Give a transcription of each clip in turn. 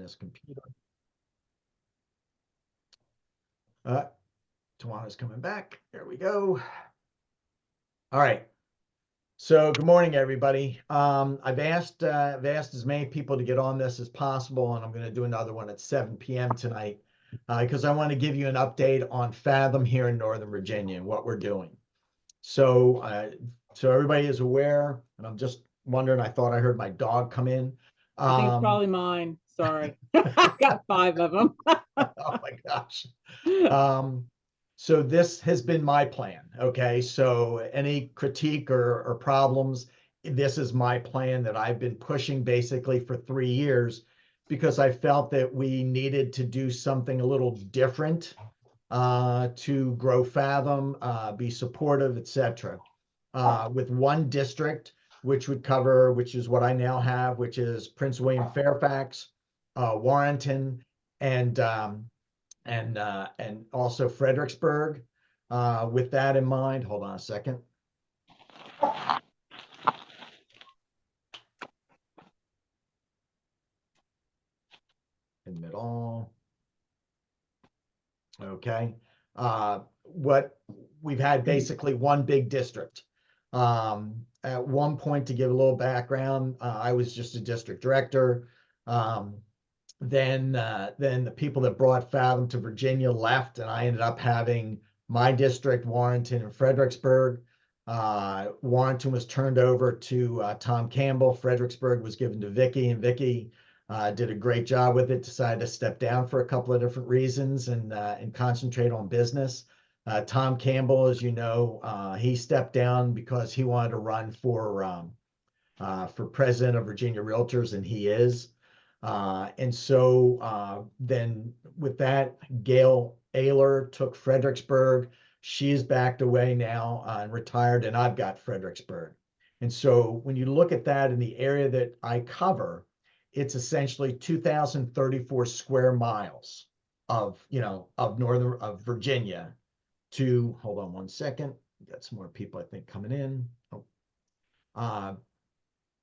this computer. Tawana's coming back. There we go. All right. So good morning, everybody. I've asked as many people to get on this as possible, and I'm going to do another one at 7 p.m. tonight because I want to give you an update on Fathom here in Northern Virginia and what we're doing. So, so everybody is aware, and I'm just wondering. I thought I heard my dog come in. I think it's probably mine. Sorry, I got 5 of them. Oh my gosh. So this has been my plan. Okay. So any critique or problems, this is my plan that I've been pushing basically for 3 years because I felt that we needed to do something a little different to grow Fathom, be supportive, etc. With one district, which would cover, which is what I now have, which is Prince William Fairfax, Warrenton, and also Fredericksburg. With that in mind, hold on a second. Admit all. Okay. What we've had basically one big district. At one point, to give a little background, I was just a district director. Then the people that brought Fathom to Virginia left, and I ended up having my district, Warrenton and Fredericksburg. Warrenton was turned over to Tom Campbell. Fredericksburg was given to Vicky, and Vicky did a great job with it. Decided to step down for a couple of different reasons and concentrate on business. Tom Campbell, as you know, he stepped down because he wanted to run for president of Virginia Realtors, and he is. And so then with that, Gail Ayler took Fredericksburg. She's backed away now and retired, and I've got Fredericksburg. And so when you look at that in the area that I cover, it's essentially 2,034 square miles of Virginia to, hold on one second. We got some more people, I think, coming in.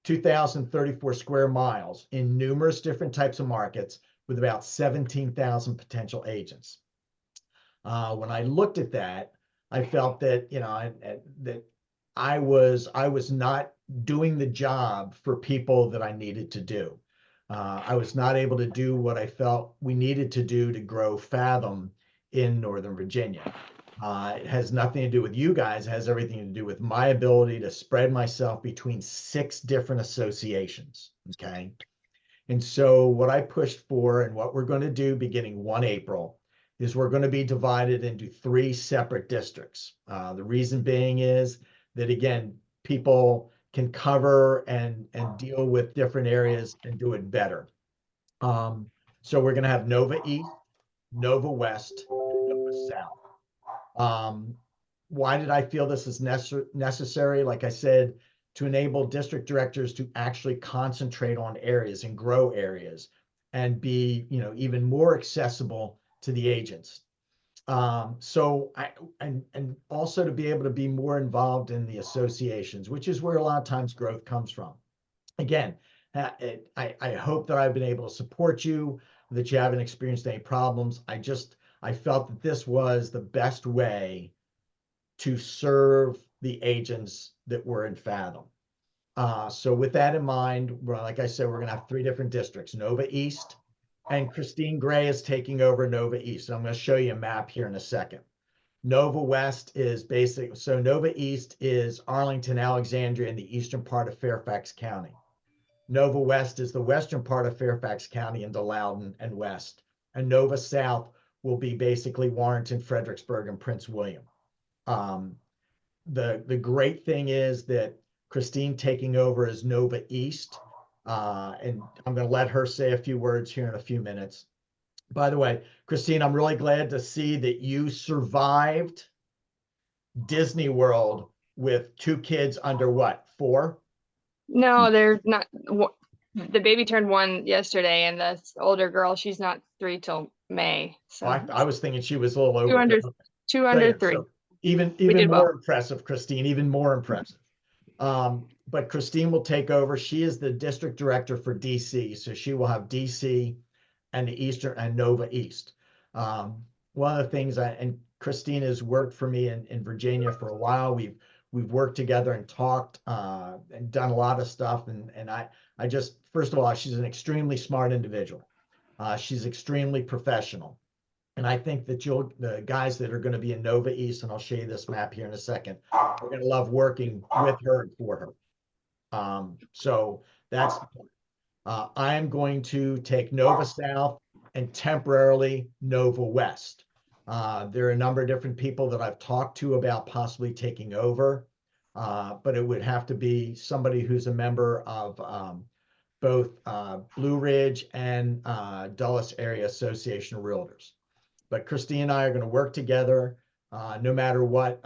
2,034 square miles in numerous different types of markets with about 17,000 potential agents. When I looked at that, I felt that, that I was not doing the job for people that I needed to do. I was not able to do what I felt we needed to do to grow Fathom in Northern Virginia. It has nothing to do with you guys. It has everything to do with my ability to spread myself between 6 different associations. Okay. And so what I pushed for and what we're going to do beginning 1 April is we're going to be divided into 3 separate districts. The reason being is that, again, people can cover and deal with different areas and do it better. So we're going to have Nova East, Nova West, and Nova South. Why did I feel this is necessary? Like I said, to enable district directors to actually concentrate on areas and grow areas and be, even more accessible to the agents. So and also to be able to be more involved in the associations, which is where a lot of times growth comes from. Again, I hope that I've been able to support you, that you haven't experienced any problems. I felt that this was the best way to serve the agents that were in Fathom. So with that in mind, like I said, we're going to have 3 different districts, Nova East, and Christine Gray is taking over Nova East. I'm going to show you a map here in a second. Nova West is so Nova East is Arlington, Alexandria, and the eastern part of Fairfax County. Nova West is the western part of Fairfax County into Loudoun and West. And Nova South will be basically Warrenton, Fredericksburg, and Prince William. The great thing is that Christine taking over as Nova East, and I'm going to let her say a few words here in a few minutes. By the way, Christine, I'm really glad to see that you survived Disney World with 2 kids under what, 4? No, they're not. The baby turned 1 yesterday, and the older girl, she's not 3 till May. So I was thinking she was a little over. 2 under 3. So even more impressive, Christine, even more impressive. But Christine will take over. She is the district director for DC. So she will have DC and the Eastern and Nova East. One of the things and Christina's worked for me in Virginia for a while. We've worked together and talked and done a lot of stuff. And I just, first of all, she's an extremely smart individual. She's extremely professional. And I think that the guys that are going to be in Nova East, and I'll show you this map here in a second, are going to love working with her and for her. So that's the point. I am going to take Nova South and temporarily Nova West. There are a number of different people that I've talked to about possibly taking over, but it would have to be somebody who's a member of both Blue Ridge and Dulles Area Association of Realtors. But Christine and I are going to work together, no matter what,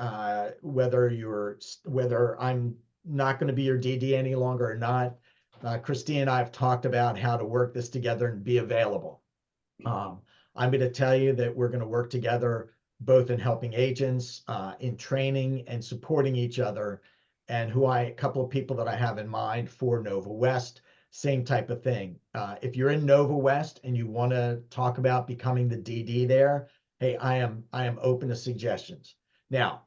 whether I'm not going to be your DD any longer or not. Christine and I have talked about how to work this together and be available. I'm going to tell you that we're going to work together both in helping agents, in training and supporting each other. And a couple of people that I have in mind for Nova West, same type of thing. If you're in Nova West and you want to talk about becoming the DD there, hey, I am open to suggestions. Now,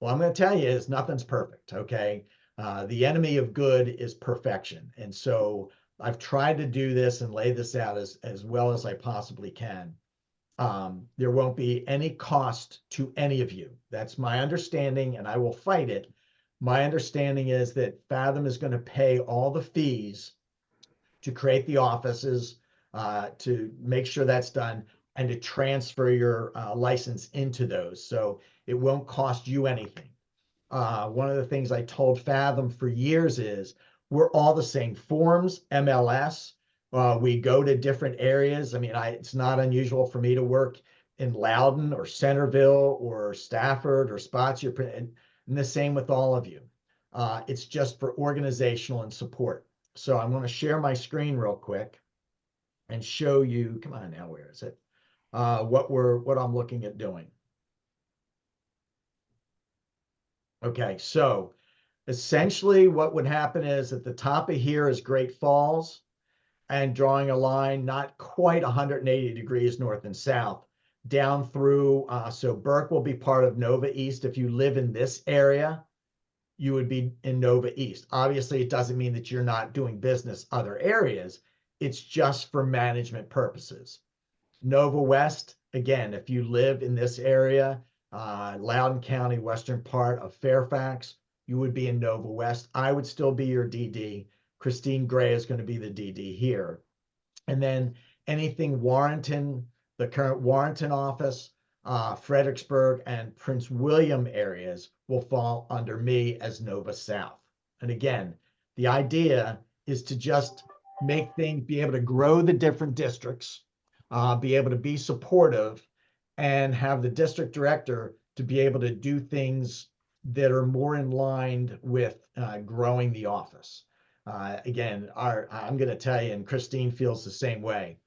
what I'm going to tell you is nothing's perfect, okay? The enemy of good is perfection. And so I've tried to do this and lay this out as well as I possibly can. There won't be any cost to any of you. That's my understanding, and I will fight it. My understanding is that Fathom is going to pay all the fees to create the offices, to make sure that's done, and to transfer your license into those. So it won't cost you anything. One of the things I told Fathom for years is we're all the same forms, MLS. We go to different areas. I mean, it's not unusual for me to work in Loudoun or Centerville or Stafford or Spotswood, and the same with all of you. It's just for organizational and support. So I'm going to share my screen real quick and show you, come on now, where is it? What I'm looking at doing. Okay, so essentially what would happen is at the top of here is Great Falls, and drawing a line not quite 180 degrees north and south down through, so Burke will be part of Nova East. If you live in this area, you would be in Nova East. Obviously, it doesn't mean that you're not doing business other areas. It's just for management purposes. Nova West, again, if you live in this area, Loudoun County, western part of Fairfax, you would be in Nova West. I would still be your DD. Christine Gray is going to be the DD here. And then anything Warrenton, the current Warrenton office, Fredericksburg and Prince William areas will fall under me as Nova South. And again, the idea is to just make things, be able to grow the different districts, be able to be supportive, and have the district director to be able to do things that are more in line with growing the office. Again, I'm going to tell you, and Christine feels the same way.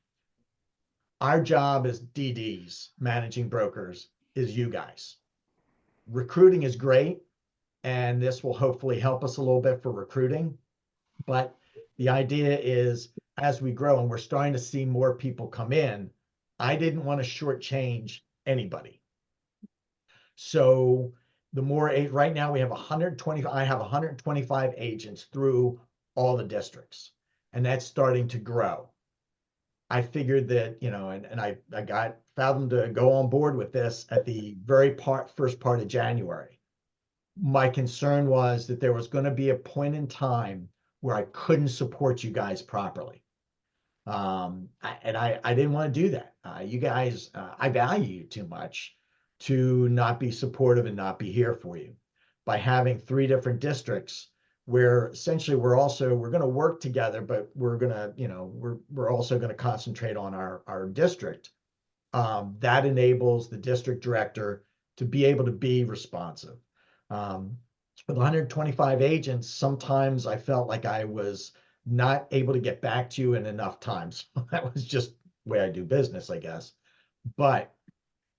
Our job as DDs, managing brokers, is you guys. Recruiting is great, and this will hopefully help us a little bit for recruiting. But the idea is, as we grow and we're starting to see more people come in, I didn't want to shortchange anybody. So the more, right now we have 125, I have 125 agents through all the districts, and that's starting to grow. I figured that, and I got Fathom to go on board with this at the very first part of January. My concern was that there was going to be a point in time where I couldn't support you guys properly. I didn't want to do that. You guys, I value you too much to not be supportive and not be here for you. By having 3 different districts where essentially we're going to work together, but we're going to, we're also going to concentrate on our district. That enables the district director to be able to be responsive. With 125 agents, sometimes I felt like I was not able to get back to you in enough time. So that was just the way I do business, I guess. But,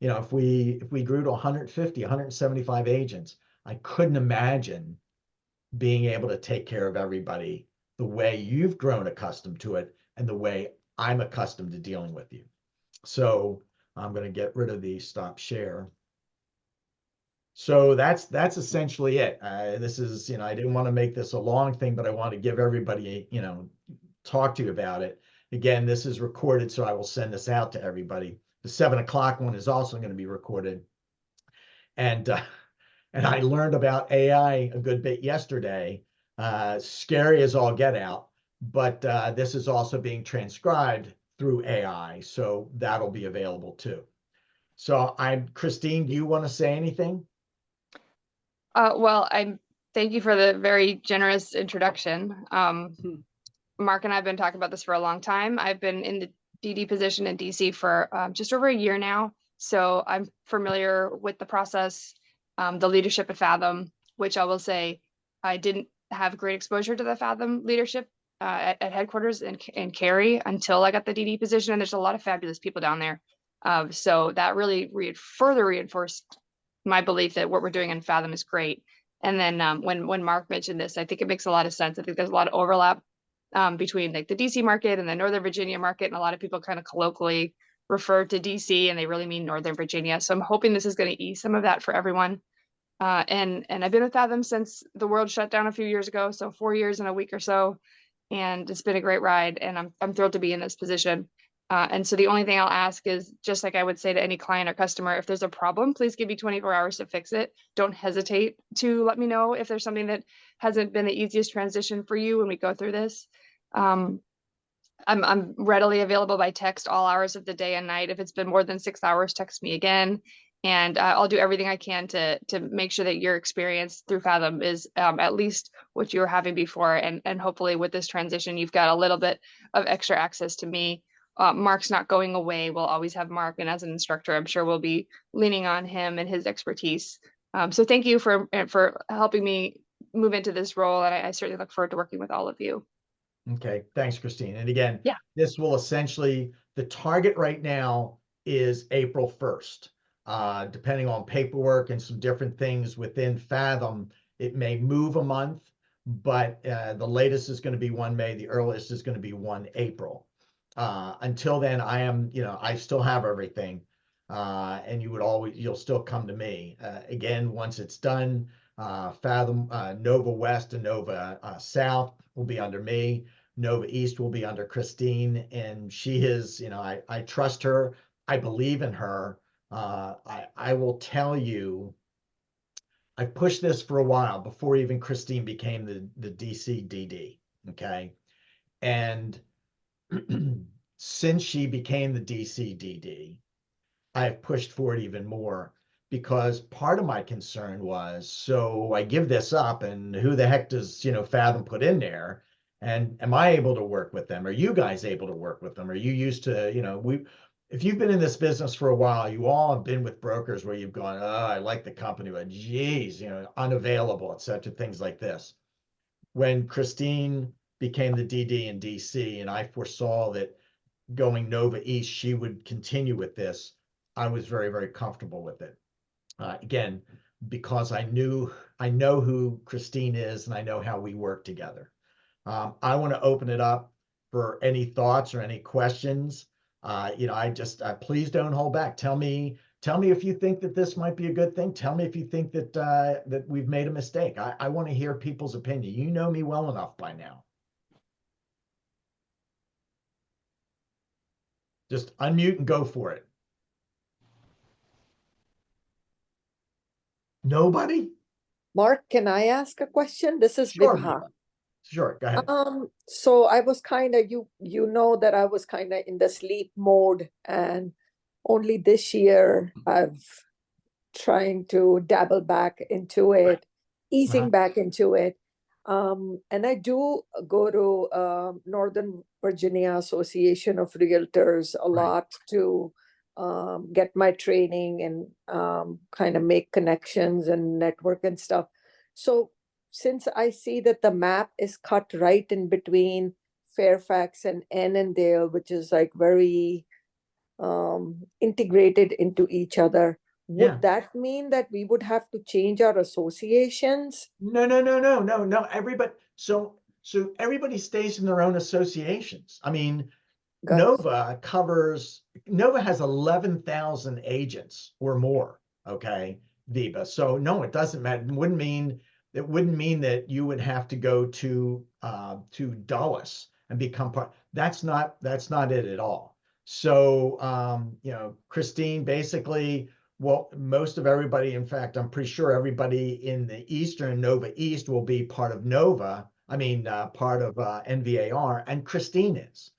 if we grew to 150, 175 agents, I couldn't imagine being able to take care of everybody the way you've grown accustomed to it and the way I'm accustomed to dealing with you. So I'm going to get rid of the stop share. So that's essentially it. This is, I didn't want to make this a long thing, but I want to give everybody, talk to you about it. Again, this is recorded, so I will send this out to everybody. The 7 o'clock one is also going to be recorded. And I learned about AI a good bit yesterday. Scary as all get out, but this is also being transcribed through AI, so that'll be available too. So Christine, do you want to say anything? Well, thank you for the very generous introduction. Mark and I have been talking about this for a long time. I've been in the DD position in DC for just over a year now. So I'm familiar with the process, the leadership at Fathom, which I will say I didn't have great exposure to the Fathom leadership at headquarters in Cary until I got the DD position. And there's a lot of fabulous people down there. So that really further reinforced my belief that what we're doing in Fathom is great. And then when Mark mentioned this, I think it makes a lot of sense. I think there's a lot of overlap between like the DC market and the Northern Virginia market. And a lot of people kind of colloquially refer to DC and they really mean Northern Virginia. So I'm hoping this is going to ease some of that for everyone. And I've been with Fathom since the world shut down a few years ago. So 4 years and a week or so. And it's been a great ride. And I'm thrilled to be in this position. And so the only thing I'll ask is, just like I would say to any client or customer, if there's a problem, please give me 24 hours to fix it. Don't hesitate to let me know if there's something that hasn't been the easiest transition for you when we go through this. I'm readily available by text all hours of the day and night. If it's been more than 6 hours, text me again. And I'll do everything I can to make sure that your experience through Fathom is at least what you were having before. And hopefully with this transition, you've got a little bit of extra access to me. Mark's not going away. We'll always have Mark. And as an instructor, I'm sure we'll be leaning on him and his expertise. So thank you for helping me move into this role. And I certainly look forward to working with all of you. Okay, thanks, Christine. And again, yeah, this will essentially, the target right now is April 1st. Depending on paperwork and some different things within Fathom, it may move a month, but the latest is going to be 1 May. The earliest is going to be 1 April. Until then, I still have everything. And you'll still come to me. Again, once it's done, Fathom, Nova West and Nova South will be under me. Nova East will be under Christine. And she is, I trust her. I believe in her. I will tell you, I pushed this for a while before even Christine became the DC DD. Okay. And since she became the DC DD, I've pushed for it even more, because part of my concern was, so I give this up and who the heck does, Fathom put in there? And am I able to work with them? Are you guys able to work with them? Are you used to, if you've been in this business for a while, you all have been with brokers where you've gone, oh, I like the company, but geez, unavailable, et cetera, things like this. When Christine became the DD in DC, and I foresaw that going Nova East, she would continue with this, I was very, very comfortable with it. Again, because I know who Christine is and I know how we work together. I want to open it up for any thoughts or any questions. Please don't hold back. Tell me if you think that this might be a good thing. Tell me if you think that that we've made a mistake. I want to hear people's opinion. You know me well enough by now. Just unmute and go for it. Nobody? Mark, can I ask a question? This is Sure. Vibha. Sure, go ahead. So I was kind of, you know that I was kind of in the sleep mode, and only this year I've trying to dabble back into it, easing back into it. And I do go to Northern Virginia Association of Realtors a lot to get my training and kind of make connections and network and stuff. So since I see that the map is cut right in between Fairfax and Annandale, which is like very integrated into each other, would that mean that we would have to change our associations? No. Everybody, so everybody stays in their own associations. I mean, Nova has 11,000 agents or more. Okay, Viva. So no, it doesn't matter. It wouldn't mean that you would have to go to Dulles and become part. That's not it at all. So Christine, basically, well, most of everybody, in fact, I'm pretty sure everybody in the Eastern Nova East will be part of Nova. I mean, part of NVAR, and Christine is.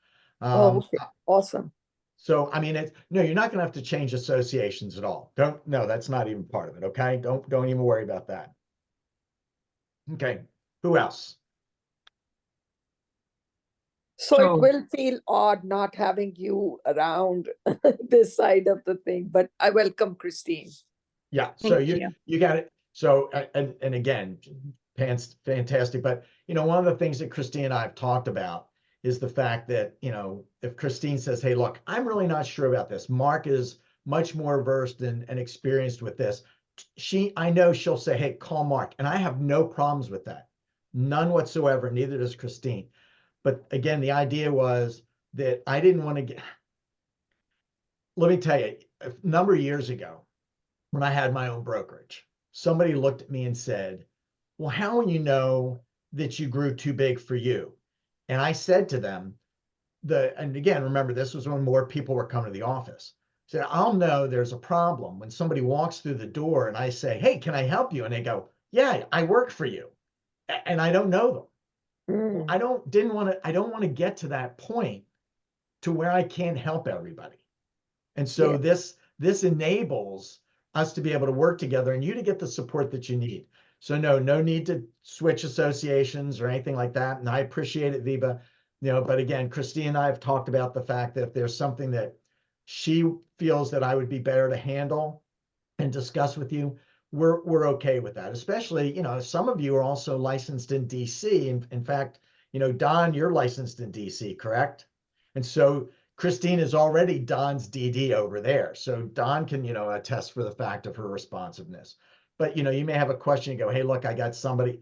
Oh, okay. Awesome. So, I mean, no, you're not going to have to change associations at all. No, that's not even part of it. Okay. Don't even worry about that. Okay. Who else? So So- it will feel odd not having you around this side of the thing, but I welcome Christine. Yeah. So Thank you got it. So, and again, fantastic. But, one of the things that Christine and I have talked about is the fact that, if Christine says, hey, look, I'm really not sure about this. Mark is much more versed and experienced with this. I know she'll say, hey, call Mark. And I have no problems with that. None whatsoever. Neither does Christine. But again, the idea was that I didn't want to let me tell you, a number of years ago, when I had my own brokerage, somebody looked at me and said, well, how will you know that you grew too big for you? And I said to them, and again, remember, this was when more people were coming to the office. I said, I'll know there's a problem when somebody walks through the door and I say, hey, can I help you? And they go, yeah, I work for you. And I don't know them. Mm. I don't want to get to that point to where I can't help everybody. And so Yeah. this enables us to be able to work together and you to get the support that you need. So no need to switch associations or anything like that. And I appreciate it, Viva. But again, Christine and I have talked about the fact that if there's something that she feels that I would be better to handle and discuss with you, we're okay with that. Especially, some of you are also licensed in DC. In fact, Don, you're licensed in DC, correct? And so Christine is already Don's DD over there. So Don can, attest for the fact of her responsiveness. But, you may have a question and go, hey, look, I got somebody.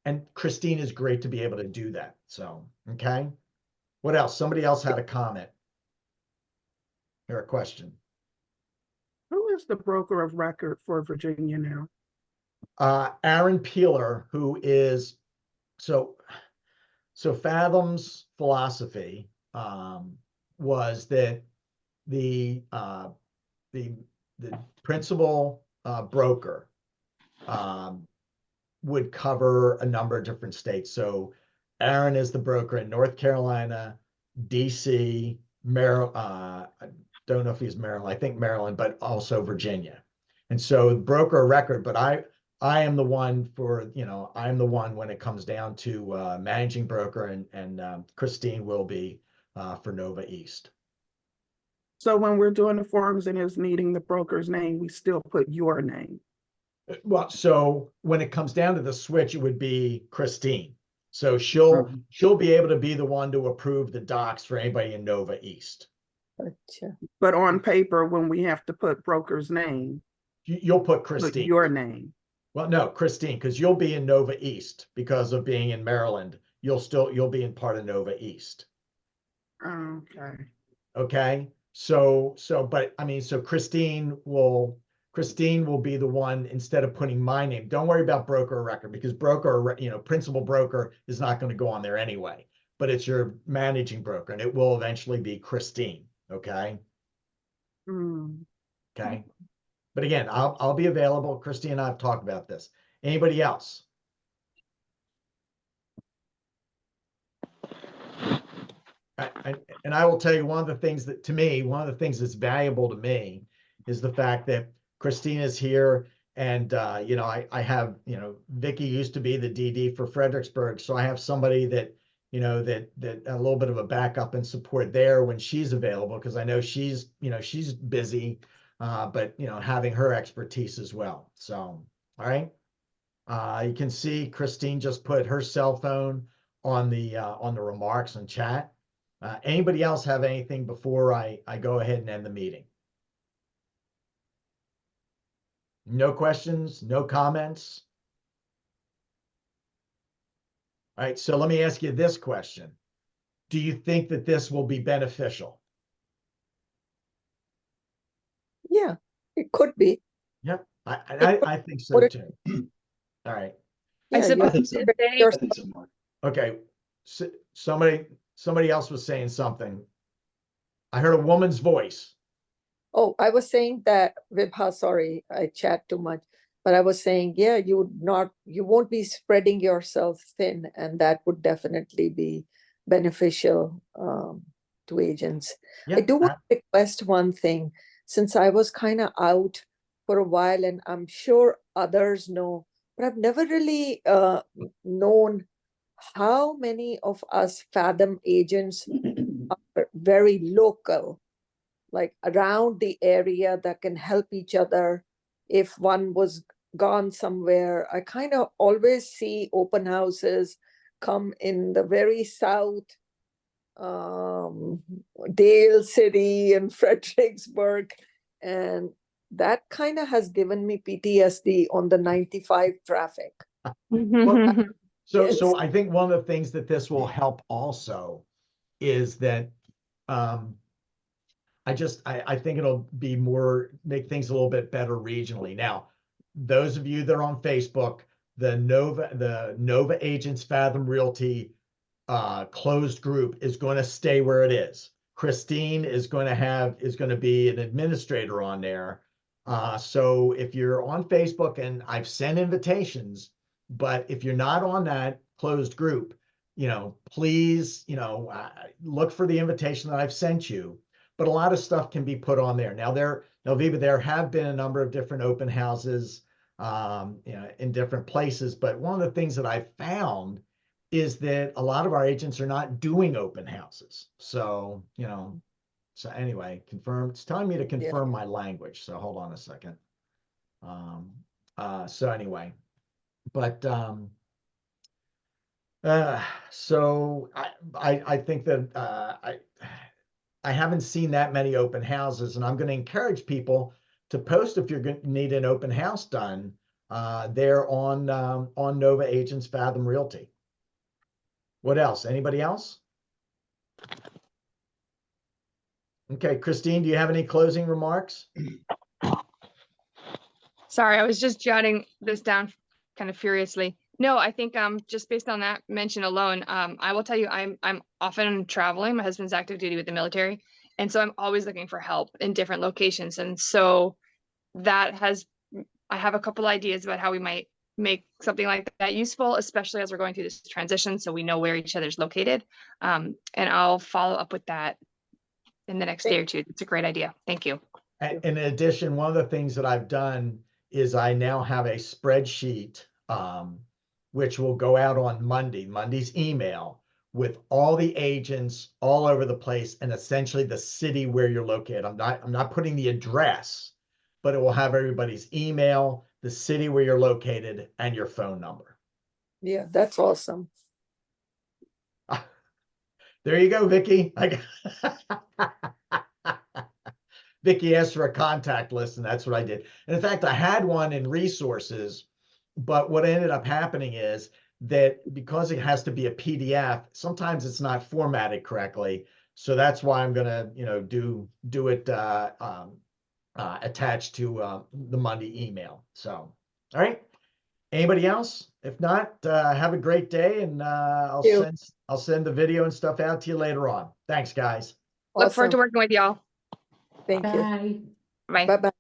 And Christine is great to be able to do that. So, okay. What else? Somebody else had a comment or a question. Who is the broker of record for Virginia now? Aaron Peeler, who is, so Fathom's philosophy was that the principal broker would cover a number of different states. So Aaron is the broker in North Carolina, DC, Maryland. I don't know if he's Maryland. I think Maryland, but also Virginia. And so broker of record, but I am the one I am the one when it comes down to managing broker, and Christine will be for Nova East. So when we're doing the forms and it's needing the broker's name, we still put your name. Well, so when it comes down to the switch, it would be Christine. So she'll be able to be the one to approve the docs for anybody in Nova East. Gotcha. But on paper, when we have to put broker's name, You'll put put Christine. your name. Well, no, Christine, because you'll be in Nova East because of being in Maryland. You'll be in part of Nova East. Okay. Okay. So Christine will be the one, instead of putting my name. Don't worry about broker of record, because principal broker is not going to go on there anyway, but it's your managing broker and it will eventually be Christine. Okay. Okay. But again, I'll be available. Christine and I have talked about this. Anybody else? And I will tell you, one of the things that's valuable to me is the fact that Christine is here, and I have, Vicky used to be the DD for Fredericksburg, so I have somebody that that a little bit of a backup and support there when she's available, because I know she's busy, but having her expertise as well. So, all right. You can see Christine just put her cell phone on the remarks and chat. Anybody else have anything before I go ahead and end the meeting? No questions, no comments? All right, so let me ask you this question. do you think that this will be beneficial? Yeah, it could be. Yep, I think so What it- too. All right, I Yeah, you suppose have so. if to they, your- I think so, Mark. okay. Somebody else was saying something. I heard a woman's voice. Oh, I was saying that, Vibha, sorry, I chat too much. But I was saying, yeah, you won't be spreading yourself thin, and that would definitely be beneficial to agents. I Yeah, do want to request one thing, since I was kind of out for a while, and I'm sure others know, but I've never really known how many of us Fathom agents are very local, like around the area, that can help each other if one was gone somewhere. I kind of always see open houses come in the very south, Dale City and Fredericksburg, and that kind of has given me PTSD on the 95 traffic. so Yes. so I think one of the things that this will help also is that I think it'll be make things a little bit better regionally. Now, those of you that are on Facebook, the Nova Agents Fathom Realty closed group is going to stay where it is. Christine is going to be an administrator on there. So if you're on Facebook, and I've sent invitations, but if you're not on that closed group, please, look for the invitation that I've sent you. But a lot of stuff can be put on there. Now, Viva, there have been a number of different open houses, in different places. But one of the things that I've found is that a lot of our agents are not doing open houses. So, so anyway, it's telling me to confirm my language. So hold on a second. So anyway, but, so I think that, I haven't seen that many open houses, and I'm going to encourage people to post if you're going to need an open house done, there on Nova Agents Fathom Realty. What else? Anybody else? Okay, Christine, do you have any closing remarks? sorry, I was just jotting this down kind of furiously. No, I think just based on that mention alone, I will tell you I'm often traveling. My husband's active duty with the military, and so I'm always looking for help in different locations. And so I have a couple ideas about how we might make something like that useful, especially as we're going through this transition, so we know where each other's located. And I'll follow up with that in the next day or two. It's a great idea. Thank you. In addition, one of the things that I've done is I now have a spreadsheet, which will go out on Monday's email, with all the agents all over the place and essentially the city where you're located. I'm not putting the address, but it will have everybody's email, the city where you're located, and your phone number. Yeah, that's awesome. There you go, Vicky. Vicky asked for a contact list, and that's what I did. And in fact, I had one in resources, but what ended up happening is that because it has to be a PDF, sometimes it's not formatted correctly. So that's why I'm gonna, do it attached to the Monday email. So, all right. Anybody else? If not, have a great day, and I'll send the video and stuff out to you later on. Thanks, guys. Look forward to Awesome. working with y'all. Thank you. Bye. Bye. Bye-bye.